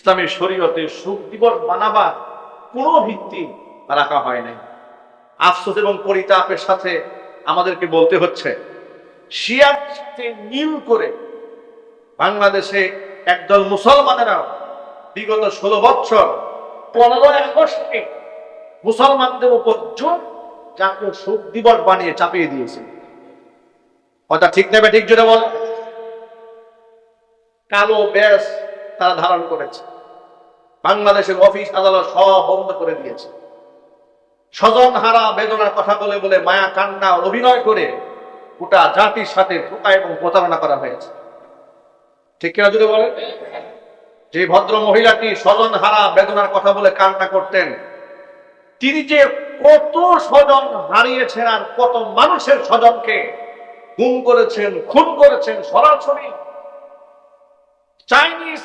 ইসলামী শরীয়তে শোক দিবস বানাবার কোনো ভিত্তি রাখা হয় নাই। আফসোস এবং পরিতাপের সাথে আমাদেরকে বলতে হচ্ছে, শিয়ার সাথে মিল করে বাংলাদেশে একদল মুসলমানেরা বিগত 16 বছর 15 আগস্টে মুসলমানদের উপর জোর জাতীয় শোক দিবস বানিয়ে চাপিয়ে দিয়েছে। কথা ঠিক নেবে ঠিক জোরে বলে। কালো ব্যাস তারা ধারণ করেছে, বাংলাদেশের অফিস আদালত সব বন্ধ করে দিয়েছে। স্বজন হারা বেদনার কথা বলে বলে মায়া কান্না অভিনয় করে গোটা জাতির সাথে ধোঁকা এবং প্রতারণা করা হয়েছে। ঠিক কিনা যদি বলে? যে ভদ্র মহিলাটি স্বজন হারা বেদনার কথা বলে কান্না করতেন, তিনি যে কত স্বজন হারিয়েছেন আর কত মানুষের স্বজনকে গুম করেছেন, খুন করেছেন, সরাসরি চাইনিজ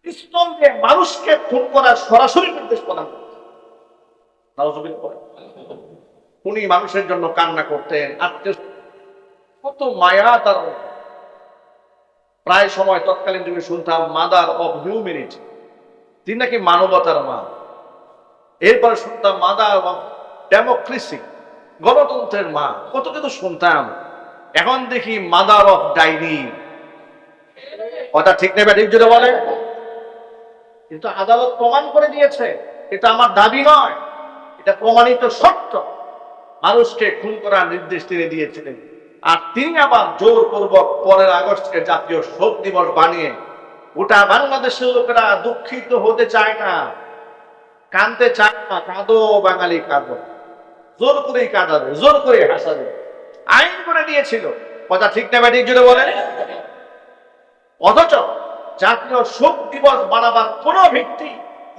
পিস্তল দিয়ে মানুষকে খুন করার সরাসরি নির্দেশ প্রদান করতেন। উনি মানুষের জন্য কান্না করতেন, আত্মীয় কত মায়া তার। প্রায় সময় তৎকালীন যুগে শুনতাম মাদার অফ হিউম্যানিটি, তিনি নাকি মানবতার মা। এরপরে শুনতাম মাদার অফ ডেমোক্রেসি, গণতন্ত্রের মা। কত কিছু শুনতাম, এখন দেখি মাদার অফ ডাইনি। কথা ঠিক নেবে ঠিক যদি বলে। কিন্তু আদালত প্রমাণ করে দিয়েছে, এটা আমার দাবি নয়, এটা প্রমাণিত সত্য। মানুষকে খুন করার নির্দেশ তিনি দিয়েছিলেন, আর তিনি আবার জোরপূর্বক 15 আগস্টকে জাতীয় শোক দিবস বানিয়ে গোটা বাংলাদেশের লোকেরা দুঃখিত হতে চায় না, কাঁদতে চায় না। কাঁদো বাঙালি কাঁদো, জোর করেই কাঁদাবে, জোর করে হাসাবে, আইন করে দিয়েছিল। কথা ঠিক না ঠিক যদি বলে। অথচ জাতীয় শোক দিবস বানাবার কোন ভিত্তি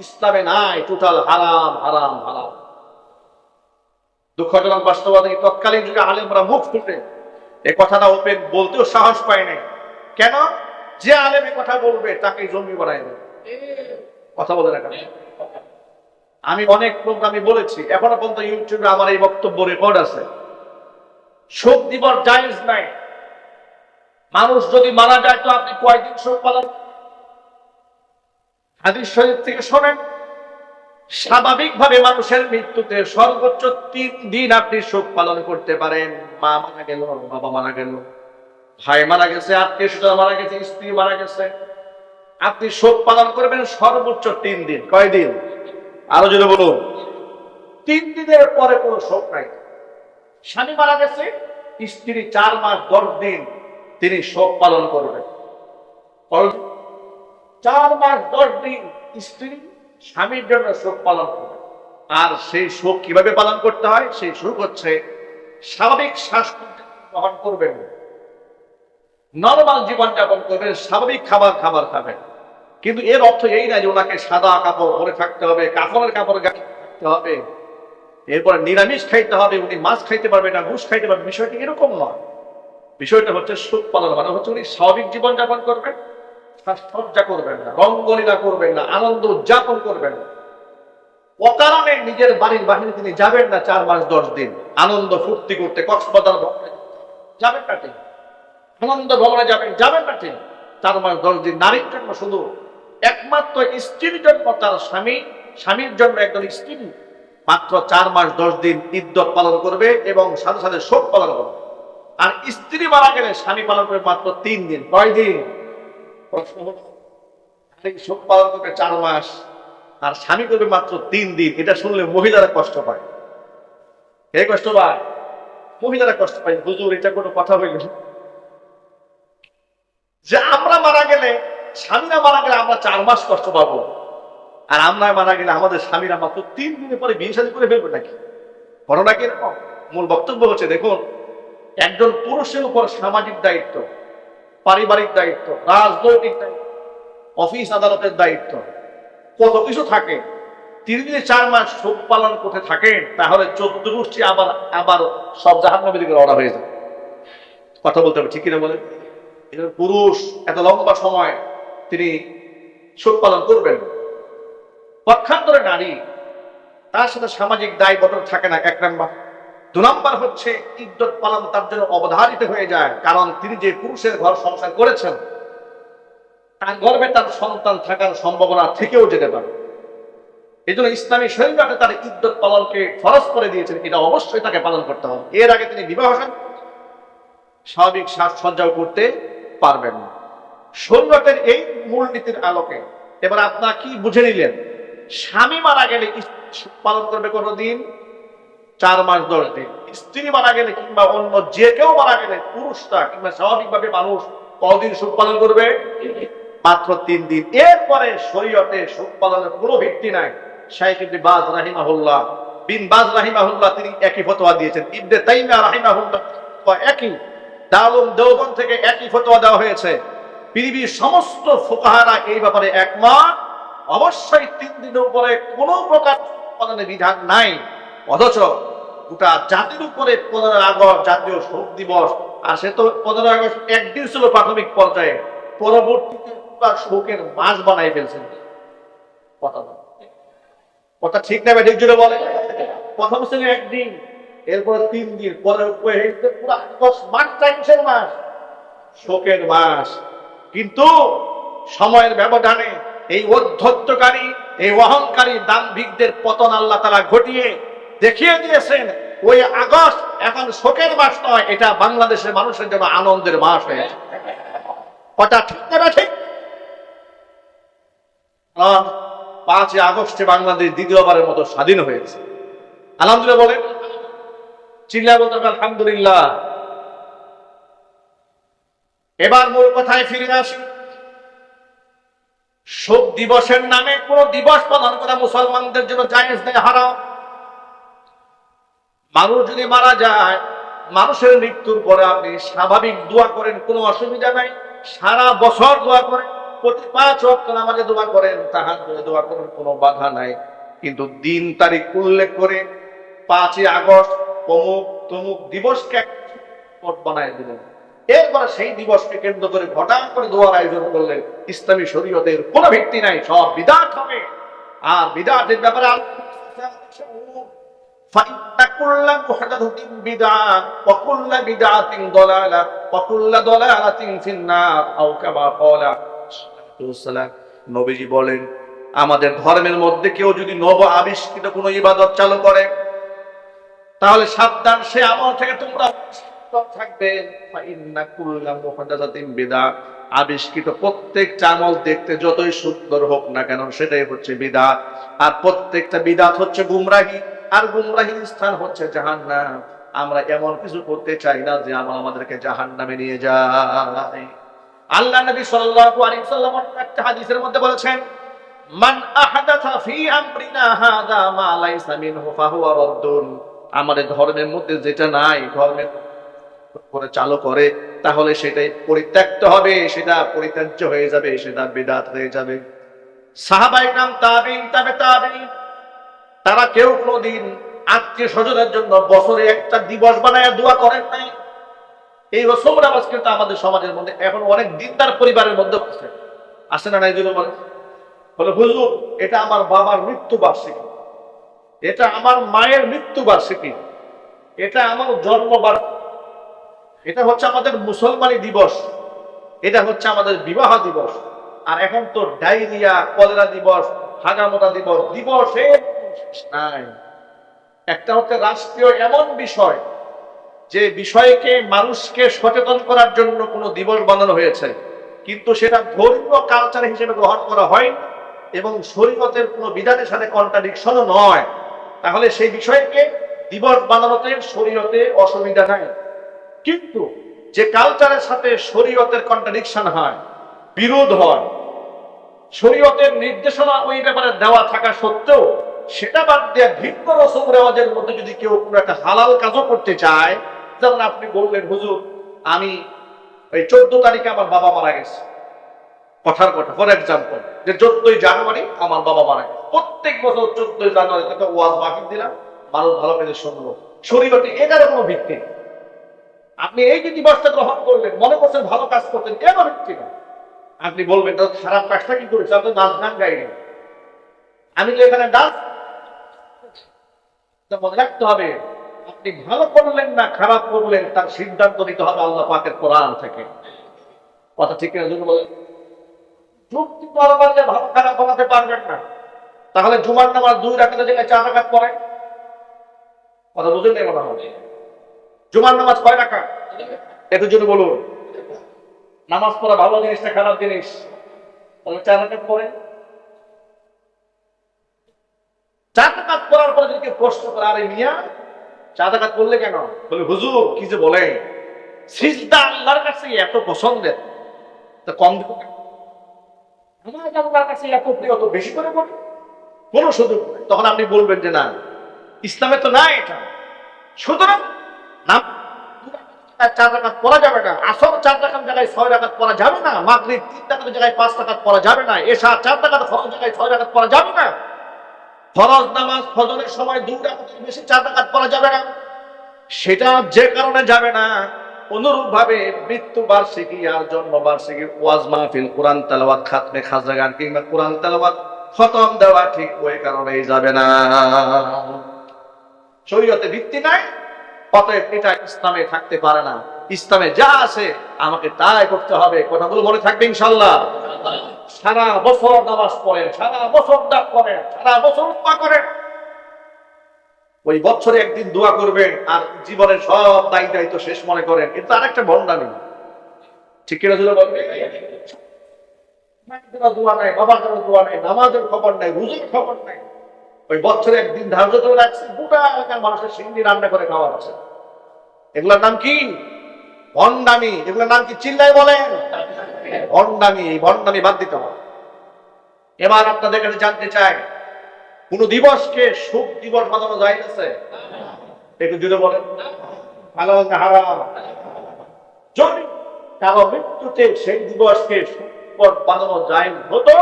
ইসলামে নাই। টোটাল হারাম হারাম হারাম। দুঃখজনক বাস্তবতা, তৎকালীন যুগে আলেমরা মুখ ফুটে এ কথাটা ওপেন বলতেও সাহস পায় নাই। কেন? যে আলেম এ কথা বলবে তাকে জঙ্গি বানায় দেবে। কথা বলে না কেন? আমি অনেক প্রোগ্রামে বলেছি, এখনো পর্যন্ত ইউটিউবে আমার এই বক্তব্য রেকর্ড আছে। শোক দিবস জায়েজ নাই। মানুষ যদি মারা যায় তো আপনি কয়দিন শোক পালন? হাদিস শরীফ থেকে শোনেন, স্বাভাবিকভাবে মানুষের মৃত্যুতে সর্বোচ্চ 3 দিন আপনি শোক পালন করতে পারেন। মা মারা গেল, বাবা মারা গেল, ভাই মারা গেছে, আত্মীয় স্বজন মারা গেছে, স্ত্রী মারা গেছে, আপনি শোক পালন করবেন সর্বোচ্চ 3 দিন। কয় দিন? আরো যদি বলুন। 3 দিনের পরে কোনো শোক নাই। স্বামী মারা গেছে, স্ত্রী 4 মাস 10 দিন তিনি শোক পালন করবেন। 4 মাস 10 দিন স্ত্রী স্বামীর জন্য শোক পালন করবে। আর সেই শোক কিভাবে পালন করতে হয়? সেই শোক হচ্ছে স্বাভাবিক শ্বাস গ্রহণ করবেন, নরমাল জীবনযাপন করবেন, স্বাভাবিক খাবার খাবেন। কিন্তু এর অর্থ এই না যে ওনাকে সাদা কাপড় পরে থাকতে হবে, কাফনের কাপড় গায়ে থাকতে হবে, এরপরে নিরামিষ খাইতে হবে, উনি মাছ খাইতে পারবে না, ঘুষ খাইতে পারবে। বিষয়টি এরকম নয়। বিষয়টা হচ্ছে শোক পালন মানে হচ্ছে উনি স্বাভাবিক জীবনযাপন করবেন, সাজসজ্জা করবেন না, রঙ্গলীলা করবেন না, আনন্দ উদযাপন করবেন না। অকারণে নিজের বাড়ির বাহিরে তিনি যাবেন না 4 মাস 10 দিন আনন্দ ফুর্তি করতে। কক্সবাজার ভ্রমণে যাবেন না তিনি, আনন্দ ভ্রমণে যাবেন না তিনি 4 মাস 10 দিন। নারীর জন্য শুধু একমাত্র স্ত্রীর জন্য তার স্বামীর জন্য একজন স্ত্রী মাত্র 4 মাস 10 দিন ইদ্যত পালন করবে এবং সাথে সাথে শোক পালন করবে। আর স্ত্রী মারা গেলে স্বামী পালন করবে মাত্র 3 দিন। কয় দিন? প্রশ্ন হলো, শোক পালন করবে 4 মাস আর স্বামী করবে মাত্র 3 দিন। এটা শুনলে মহিলারা কষ্ট পায়। কে কষ্ট পায়? মহিলারা কষ্ট পায়। হুজুর, এটা কোনো কথা হইল যে আমরা মারা গেলে, স্বামীরা মারা গেলে আমরা 4 মাস কষ্ট পাবো, আর আমরা মারা গেলে আমাদের স্বামীরা মাত্র 3 দিনের পরে বিয়ে শাদী করে ফেলবে নাকি? ঘটনা কি এরকম? মূল বক্তব্য হচ্ছে, দেখুন, একজন পুরুষের উপর সামাজিক দায়িত্ব, পারিবারিক দায়িত্ব, রাজনৈতিক দায়িত্ব, অফিস আদালতের দায়িত্ব, কত কিছু থাকে। তিনি যদি 4 মাস শোক পালন করতে থাকেন তাহলে 14 গোষ্ঠী আবার সব জাহান্নামের দিকে রওনা হয়ে যায়। কথা বলতে হবে, ঠিক কিনা বলেন? পুরুষ এত লম্বা সময় তিনি শোক পালন করবেন। পক্ষান্তরে নারী, তার সাথে সামাজিক দায়বদ্ধতা থাকে না, 1 নাম্বার। 2 নাম্বার হচ্ছে ইদ্যত পালন তার জন্য অবধারিত হয়ে যায়, কারণ তিনি যে পুরুষের ঘর সংসার করেছেন তার গর্ভে তার সন্তান থাকার সম্ভাবনা থেকেও যেতে পারে। এই জন্য ইসলামী শরীয়তে তার ইদ্যত পালনকে ফরজ করে দিয়েছেন, এটা অবশ্যই তাকে পালন করতে হবে। এর আগে তিনি বিবাহ স্বাভাবিক সাজসজ্জাও করতে পারবেন না। শরীয়তের এই মূলনীতির আলোকে এবার আপনারা কি বুঝে নিলেন? স্বামী মারা গেলে পালন করবে কোনদিন 4 মাস 10 দিন। স্ত্রী মারা গেলে কিংবা অন্য যে কেউ মারা গেলে, পুরুষটা কিংবা স্বাভাবিকভাবে মানুষ কতদিন সুখ পালন করবে? মাত্র 3 দিন। এরপরে শরীয়তে সুখ পালনের কোনো ভিত্তি নাই। শাইখ ইবনে বাজ রাহিমাহুল্লাহ, বিন বাজ রাহিমাহুল্লাহ তিনি একই ফতোয়া দিয়েছেন। ইবনে তাইমিয়া রাহিমাহুল্লাহ একই, দারুল দেওবন্দ থেকে একই ফতোয়া দেওয়া হয়েছে। পৃথিবীর সমস্ত ফুকাহারা এই ব্যাপারে একমত, অবশ্যই 3 দিনের উপরে কোনো প্রকার পালনের বিধান নাই। অথচ গোটা জাতির উপরে 15 আগস্ট জাতীয় শোক দিবস, আর সে তো 15 আগস্ট একদিন ছিল প্রাথমিক পর্যায়ে, পরবর্তীতে পুরো শোকের মাস বানাই ফেলছেন। কথা ঠিক না? ঠিক জুড়ে বলে। প্রথম ছিল একদিন, এরপরে 3 দিন, পরে পুরো 10 মাস টাইমসের মাস, শোকের মাস। কিন্তু সময়ের ব্যবধানে এই অধ্যত্তকারী, এই অহংকারী দাম্ভিকদের পতন আল্লাহ তাআলা ঘটিয়ে দেখিয়ে দিয়েছেন ওই আগস্ট এখন শোকের মাস নয়, এটা বাংলাদেশের মানুষের জন্য আনন্দের মাস হয়েছে। কথা ঠিক না? ঠিক। 5 আগস্টে বাংলাদেশ দ্বিতীয়বারের মতো স্বাধীন হয়েছে। আলহামদুলিল্লাহ বলেন, চিল্লায় বলতে হবে আলহামদুলিল্লাহ। এবার মূল কথায় ফিরে আসি। শোক দিবসের নামে কোন দিবস পালন করা মুসলমানদের জন্য জায়েজ নেই, হারাম। মানুষ যদি মারা যায়, মানুষের মৃত্যুর পরে আপনি স্বাভাবিক দোয়া করেন, কোনো অসুবিধা নাই। সারা বছর দোয়া করেন, প্রতি 5 ওয়াক্ত নামাজে দোয়া করেন, তাহাজ্জুদে দোয়া করেন, কোনো বাধা নাই। কিন্তু দিন তারিখ উল্লেখ করে 5 আগস্ট অমুক তমুক দিবসকে বানায় দিলেন, এরপরে সেই দিবসকে কেন্দ্র করে হঠাৎ করে দোয়ার আয়োজন করলেন, ইসলামী শরীয়তের কোনো ভিত্তি নাই, সব বিদআত হবে। আর বিদআতের ব্যাপারে নবীজি বলেন, আমাদের ধর্মের মধ্যে কেউ যদি নব আবিষ্কৃত কোন ইবাদত চালু করে, তাহলে সাবধান, সে আমল থেকে তোমরা থাকবে। আবিষ্কৃত প্রত্যেকটা আমল দেখতে যতই সুন্দর হোক না কেন, সেটাই হচ্ছে বিদআত। আর প্রত্যেকটা বিদআত হচ্ছে গুমরাহি, আর গুমরাহির স্থান হচ্ছে জাহান্নাম। আমরা এমন কিছু করতে চাই না যে আমাদেরকে জাহান্নামে নিয়ে যায়। আল্লাহ নবী সাল্লাল্লাহু আলাইহি ওয়াসাল্লাম একটা হাদিসের মধ্যে বলেছেন, মান আহাদাথা ফি আমরিনা হাযা মা লাইসা মিনহু ফাহুয়া রাদ্দুন। আমাদের ধর্মের মধ্যে যেটা নাই, ধর্মের করে চালু করে, তাহলে সেটাই পরিত্যক্ত হবে, সেটা পরিত্যাজ্য হয়ে যাবে, সেটা বিদআত হয়ে যাবে। সাহাবায়ে কেরাম, তাবেঈন, তাবে তাবেঈন, তারা কেউ কোনদিন আত্মীয় স্বজনের জন্য বছরে একটা দিবস বানায় দোয়া করেন নাই। এই রসম নামাজ কিন্তু আমাদের সমাজের মধ্যে এখন অনেক দিনদার পরিবারের মধ্যে আসে না নাই? বলে, হুজুর এটা আমার বাবার মৃত্যু বার্ষিকী, এটা আমার মায়ের মৃত্যু বার্ষিকী, এটা আমার জন্মবার্ষিকী, এটা হচ্ছে আমাদের মুসলমানি দিবস, এটা হচ্ছে আমাদের বিবাহ দিবস। আর এখন তো ডায়রিয়া, কলেরা দিবস, হাগামোটা দিবস, দিবসে নাই। একটা হচ্ছে রাষ্ট্রীয় এমন বিষয়, যে বিষয়কে মানুষকে সচেতন করার জন্য কোনো দিবস বানানো হয়েছে, কিন্তু সেটা ধর্মীয় কালচার হিসেবে গ্রহণ করা হয় এবং শরীয়তের কোনো বিধানের সাথে কন্ট্রাডিকশনও নয়, তাহলে সেই বিষয়কে দিবস বানানোতে শরীয়তে অসুবিধা নাই। কিন্তু যে কালচারের সাথে শরীয়তের কন্ট্রাডিকশন হয়, বিরোধ হয়, শরীয়তের নির্দেশনা ওই ব্যাপারে দেওয়া থাকা সত্ত্বেও সেটা বাদ দিয়ে ভিন্ন রসম রেওয়াজের মধ্যে যদি কেউ কোনো একটা হালাল কাজও করতে চায়, যেমন আপনি বললেন, হুজুর আমি ওই 14 তারিখে আমার বাবা মারা গেছে, কথার কথা, ফর এক্সাম্পল, যে 14ই জানুয়ারি আমার বাবা মারা গেছে, প্রত্যেক বছর 14ই জানুয়ারি একটা ওয়াজ মাহফিল দিলাম, মানুষ ভালো পেলে শুনবো, শরীয়তে এটার কোনো ভিত্তি নেই। আপনি এই যে দিবসটা গ্রহণ করলেন, মনে করছেন ভালো কাজ করতেন, কেন ভিত্তি না? আপনি বলবেন তো খারাপ কাজটা কি করেছে, আপনি নাচ গান গাইলেন, আমি তো এখানে ডান্স। মনে রাখতে হবে, আপনি ভালো করলেন না খারাপ করলেন, তার সিদ্ধান্ত নিতে হবে আল্লাহ পাকের কোরআন থেকে। কথা ঠিক না? বলেন, যুক্তি তরবারি দিয়ে ভালো খারাপ বানাতে পারবেন না। তাহলে জুমার নামাজ 2 রাকাতের জায়গায় 4 রাকাত পড়েন। কথা বুঝেন নাই মনে হয়? জুমার নামাজ কয় রাকাত? একটু জন্য বলুন। নামাজ পড়া ভালো জিনিস না খারাপ জিনিস? তাহলে 4 রাকাত পড়েন। 4 রাকাত পড়ার পরে যদি কেউ প্রশ্ন করে, আরে মিয়া 4 রাকাত পড়লে কেন? বলে হুজুর কি যে বলেন, সিজদা আল্লাহর কাছে এত পছন্দের, তা কম দিব কেন? আমার আল্লাহর কাছে এত প্রিয়, তো বেশি করে বলি, কোনো সুযোগ নেই। তখন আপনি বলবেন যে না, ইসলামে তো নাই এটা। সুতরাং নাম 4 রাকাত পড়া যাবে না, আসর 4 রাকাত জায়গায় 6 রাকাত পড়া যাবে না, মাগরিব 3 রাকাতের জায়গায় 5 রাকাত পড়া যাবে না, এশা 4 রাকাত ফরজ জায়গায় 6 রাকাত পড়া যাবে না, ফরজ নামাজ ফজরের সময় 2 রাকাতের বেশি 4 রাকাত পড়া যাবে না। সেটা যে কারণে যাবে না, অনুরূপ ভাবে মৃত্যু বার্ষিকী আর জন্ম বার্ষিকী ওয়াজ মাহফিল, কোরআন তেলাওয়াত, খাতমে খাজা গান কিংবা কোরআন তেলাওয়াত খতম দেওয়া ঠিক ওই কারণেই যাবে না। শরীয়তে ভিত্তি নাই, অতএব এটা ইসলামে থাকতে পারে না। ইসলামে যা আছে আমাকে তাই করতে হবে। কথাগুলো মনে থাকবে ইনশাআল্লাহ। সারা বছর নামাজ পড়েন, সারা বছর দান করেন, সারা বছর দোয়া করেন, ওই বছরে একদিন দোয়া করবেন আর জীবনের সব দায়িত্ব শেষ মনে করেন, কিন্তু আরেকটা ভণ্ডামি। ঠিক কিনা ছিল বলবে? দোয়া নাই, বাবার জন্য দোয়া নাই, নামাজের খবর নাই, রোজার খবর নাই, ওই বছরে একদিন ধার্য করে রাখছে, গোটা এলাকার মানুষের সিন্দি রান্না করে খাওয়া আছে। এগুলোর নাম কি? ভণ্ডামি। এগুলোর নাম কি? চিল্লাই বলেন ভণ্ডামি। এই ভণ্ডামি বাদ দিতে হবে। এবার আপনাদের কাছে জানতে চাই, কোন দিবসকে শোক দিবস বানানো যাইতেছে? একটু জুড়ে বলেন। হালাল না হারাম? যদি কারো মৃত্যুতে সেই দিবসকে শোক দিবস বানানো যায় হতো,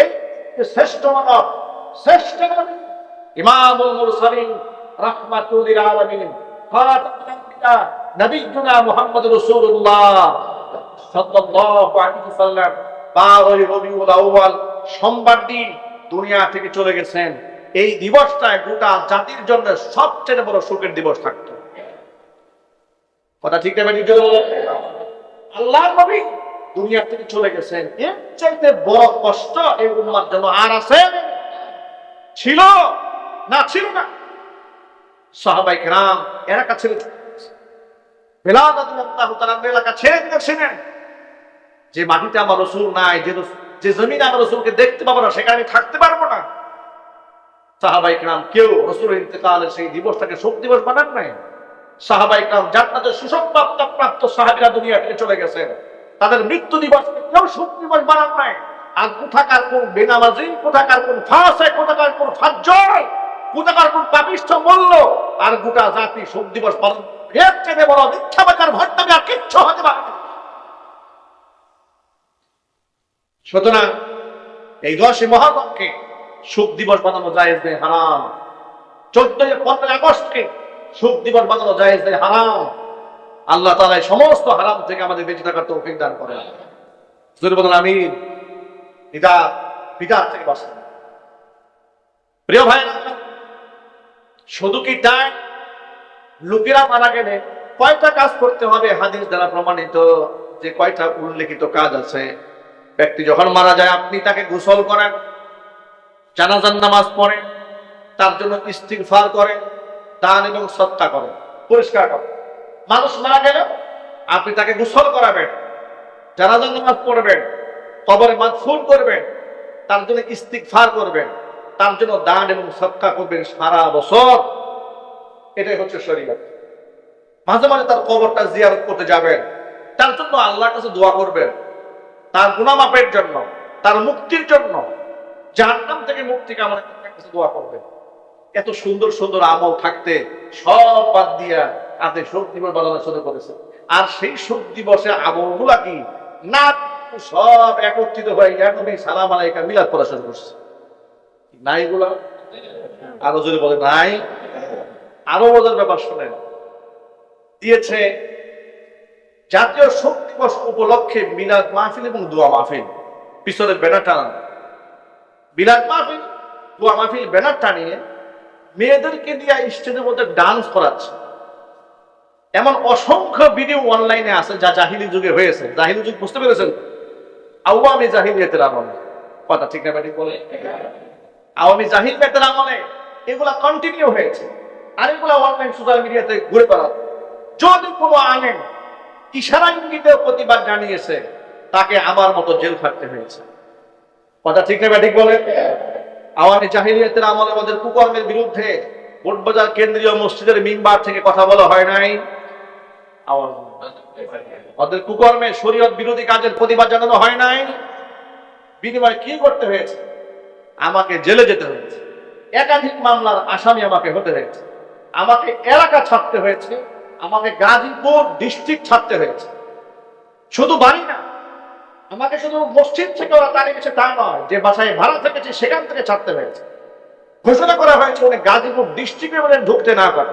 এই শ্রেষ্ঠ মানব, শ্রেষ্ঠ নবী ইমামুল মুরসালিন রাহমাতুল লিল আলামিন খাতামুল আম্বিয়া নবিয়ুনা মুহাম্মদ রাসূলুল্লাহ সাল্লাল্লাহু আলাইহি ওয়াসাল্লাম 12 রবিউল আউয়াল সোমবার দিন দুনিয়া থেকে চলে গেছেন। এই দিবসটায় গোটা জাতির জন্য সবচেয়ে বড় শোকের দিবস থাকতো। কথা ঠিক না? আল্লাহর নবী দুনিয়া থেকে চলে গেছেন, এর চাইতে বড় কষ্ট এই উম্মার জন্য আর আছে? ছিল না? ছিল না। সাহাবায়ে কেরাম এলাকা ছেড়ে বেলাল রাদিয়াল্লাহু তাআলা এলাকা ছেড়ে গেছিলেন। যে মাটিতে আমার রাসূল নাই, যে জমিনে আমার রাসূলকে দেখতে পাবো না, সেখানে আমি থাকতে পারবো না। সাহাবায়ে কেরাম কেউ রাসূলের ইন্তেকালের সেই দিবসটাকে শোক দিবস বানান নাই। সাহাবায়ে কেরাম জান্নাতের সুসংবাদপ্রাপ্ত সাহাবীরা দুনিয়া থেকে চলে গেছেন, তাদের মৃত্যু দিবসকে কেউ শোক দিবস বানান নাই। আর কোথাকার কোন বেনামাজি, কোথাকার কোন ফাসিক, কোথাকার কোন ফাজ্জর, কোথাকার কোন পাপিষ্ঠ মূল্য আর গোটা জাতি শোক দিবস পালন, এর চেয়ে বড় মিথ্যাবাচার ভণ্ডামি আর কিচ্ছু হতে পারে না। সুতরাং এই 10 মহারমকে শোক দিবস বানানো জায়েজ নেই, হারাম। 14-15 আগস্টকে শোক দিবস বানানো জায়েজ নেই, হারাম। আল্লাহ তাআলা সমস্ত হারাম থেকে আমাদের বেঁচে থাকার তৌফিক দান করেন। জোরে বলুন আমিন। বিদআত থেকে বাঁচেন। প্রিয় ভাইরা, শুধু কি তাই? লোকেরা মারা গেলে কয়টা কাজ করতে হবে? হাদিস দ্বারা প্রমাণিত যে কয়টা উল্লেখিত কাজ আছে। ব্যক্তি যখন মারা যায়, আপনি তাকে গোসল করেন, জানাজার নামাজ পড়েন, তার জন্য ইস্তিগফার করেন, দান এবং সদকা করেন, পরিষ্কার করেন। মানুষ মারা গেলে আপনি তাকে গোসল করাবেন, জানাজার নামাজ পড়বেন, কবরে মাদফুন করবেন, তার জন্য ইস্তিগফার করবেন, তার জন্য দান এবং সদকা করবেন সারা বছর। এটাই হচ্ছে শরীয়ত। মাঝে মাঝে তার কবরটা জিয়ারত করতে যাবেন, তার জন্য আল্লাহর কাছে দোয়া করবেন, তার গুনাহ মাফের জন্য, তার মুক্তির জন্য, জাহান্নাম থেকে মুক্তি কামনা করে তার কাছে দোয়া করবেন। এত সুন্দর সুন্দর আমল থাকতে সব বাদ দিয়া আপনি শোক দিবস বানানো শুরু করেছেন। আর সেই শোক দিবসে আমলগুলা কি না, সব একত্রিত হয়ে নবী সালাম আলাইকা মিলাদ পড়া শুরু করছে। নাই এগুলা? আরো যদি বলে নাই। আরো মজার ব্যাপার শোনেন, দিয়েছে জাতীয় শোক দিবস উপলক্ষে মিলাদ মাহফিল এবং দোয়া মাহফিল। পিছনে ব্যানার টানানো, মিলাদ মাহফিল, দোয়া মাহফিল ব্যানার টানিয়ে মেয়েদেরকে দিয়ে স্টেজের মধ্যে ডান্স করাচ্ছে। এমন অসংখ্য ভিডিও অনলাইনে আছে যা জাহিলি যুগে হয়েছে। জাহিলি যুগ বুঝতে পেরেছেন? আওয়ামী জাহিলিয়াতের আমলে। কথা ঠিক না ব্যাটি বলে? আওয়ামী জাহিলিয়াতের আমলে এগুলা কন্টিনিউ হয়েছে, আর এগুলা অনলাইন সোশ্যাল মিডিয়াতে ঘুরে বেড়াচ্ছে। যদি কোনো আলেম ইশারা ইঙ্গিতে প্রতিবাদ জানিয়েছে, তাকে আমার মতো জেল খাটতে হয়েছে। কথা ঠিক না ব্যাটি বলে? আওয়ামী জাহিলিয়াতের আমলে আমাদের কুকর্মের বিরুদ্ধে বোটবাজার কেন্দ্রীয় মসজিদের মিম্বার থেকে কথা বলা হয় নাই? ওদের কুকর্মে শরীয়ত বিরোধী কাজের প্রতিবাদ জানানো হয় নাই? বিনিময়ে কি করতে হয়েছে? আমাকে জেলে যেতে হয়েছে, একাধিক মামলার আসামি আমাকে হতে হয়েছে, আমাকে এলাকা ছাড়তে হয়েছে, আমাকে গাজীপুর ডিস্ট্রিক্ট ছাড়তে হয়েছে। শুধু বাড়ি না, আমাকে শুধু মসজিদ থেকে ওরা তাড়িয়ে গেছে তা নয়, যে বাসায় ভাড়া থেকেছে সেখান থেকে ছাড়তে হয়েছে। ঘোষণা করা হয়েছে উনি গাজীপুর ডিস্ট্রিক্টে মানে ঢুকতে না পারে।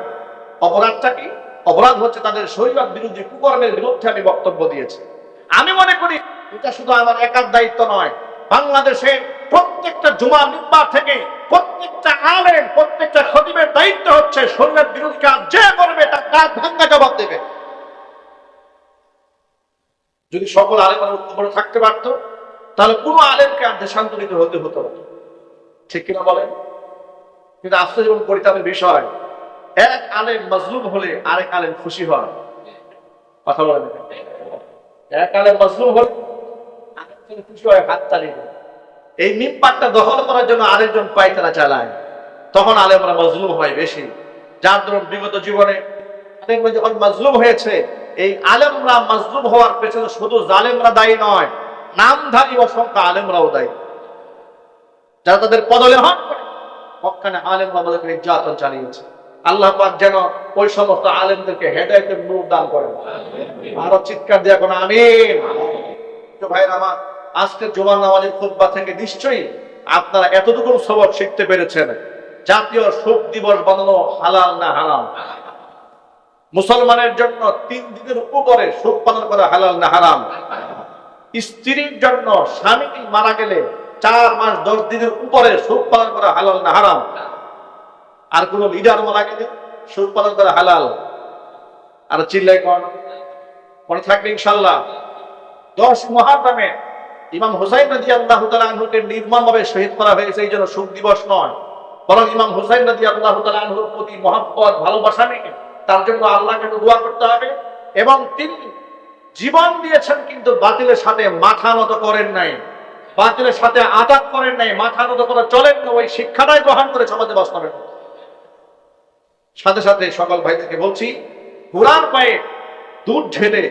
অপরাধটা কি? অপরাধ হচ্ছে তাদের শরীয়ত বিরোধী কুকর্মের বিরুদ্ধে আমি বক্তব্য দিয়েছি। আমি মনে করি এটা শুধু আমার একার দায়িত্ব নয়, বাংলাদেশের প্রত্যেকটা জুমা মিম্বার থেকে প্রত্যেকটা আলেম, প্রত্যেকটা খতিবের দায়িত্ব হচ্ছে শরীয়ত বিরোধী কাজ যে করবে তার কাজ ভাঙ্গা জবাব দেবে। যদি সকল আলেমের ঐক্যবদ্ধ থাকতে পারতো, তাহলে কোনো আলেমকে আর দেশান্তরিত হতে হতো না। ঠিক কিনা বলেন? কিন্তু আশ্চর্য এবং পরিতাপের বিষয়, এক আলেম মাজলুম হলে আরেক আলেম খুশি হয়। কথা বলেন, এক আলেম মাজলুম হলে আরেকজন খুশি হয়, হাত তালি দেয়। এই মিম্বারটা দখল করার জন্য আরেকজন পায়তারা চালায়, তখন আলেমরা মাজলুম হয় বেশি। যার ধরুন বিগত জীবনে যখন মাজলুম হয়েছে, এই আলেমরা মাজলুম হওয়ার পেছনে শুধু জালেমরা দায়ী নয়, নামধারী অসংখ্য আলেমরাও দায়ী, যারা তাদের পদলেহন করে মক্কানে আলেমরা আমাদেরকে নির্যাতন চালিয়েছে। আল্লাহ পাক যেন ওই সমস্ত আলেমদেরকে হেদায়েতের নূর দান করেন। আরো চিৎকার দিয়ে এখন আমিন। ভাইরা আমার, আজকের জুমার নামাজের খুতবা থেকে নিশ্চয়ই আপনারা এতটুকু সবক শিখতে পেরেছেন, জাতীয় শোক দিবস বানানো হালাল না হারাম। মুসলমানের জন্য 3 দিনের উপরে শোক পালন করা হালাল না হারাম। স্ত্রীর জন্য স্বামী মারা গেলে 4 মাস 10 দিনের উপরে শোক পালন করা হালাল না হারাম। আর কোন লিডার মারা গেলে শোক পালন করা হালাল। আর চিল্লাই কোন মনে থাকবে ইনশাআল্লাহ। 10 মুহররমে ইমাম হুসাইন রাদিয়াল্লাহু তাআলা আনহুকে নির্মমভাবে শহীদ করা হয়েছে, এই জন্য শোক দিবস নয়, বরং ইমাম হুসাইন রাদিয়াল্লাহু তাআলা আনহুর প্রতি মহব্বত ভালোবাসা নিয়ে তার জন্য আল্লাহকে দোয়া করতে হবে। এবং তিনি জীবন দিয়েছেন, কিন্তু বাতিলের সাথে মাথা নত করেন নাই, বাতিলের সাথে আঘাত করেন নাই, মাথা নত করে চলেন না, ওই শিক্ষাটাই গ্রহণ করে সমাজে বাস্তবায়ন করেন। সাথে সাথে সকল ভাইদেরকে বলছি, কুরআন পায়ে দুধ ঢেলে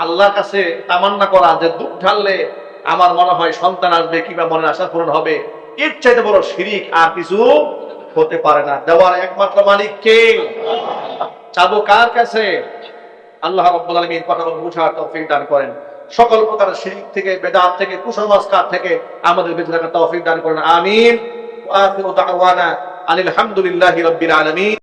আল্লাহর কাছে তামান্না করা যে দুধ ঢাললে আমার মনে হয় সন্তান আসবে কিংবা মনের আশা পূরণ হবে, এর চাইতে বড় শিরিক আর কিছু হতে পারে না। দেওয়ার একমাত্র মালিক কে? চাবো কার কাছে? আল্লাহ রাব্বুল আলামিন কথাগুলো বুঝার তৌফিক দান করেন। সকল প্রকার শিরক থেকে, বেদাত থেকে, কুসংস্কার থেকে আমাদের বেঁচে থাকার তৌফিক দান করেন। আমিন। ওয়া আখিরু দাওয়ানা আলহামদুলিল্লাহি রাব্বিল আলামিন।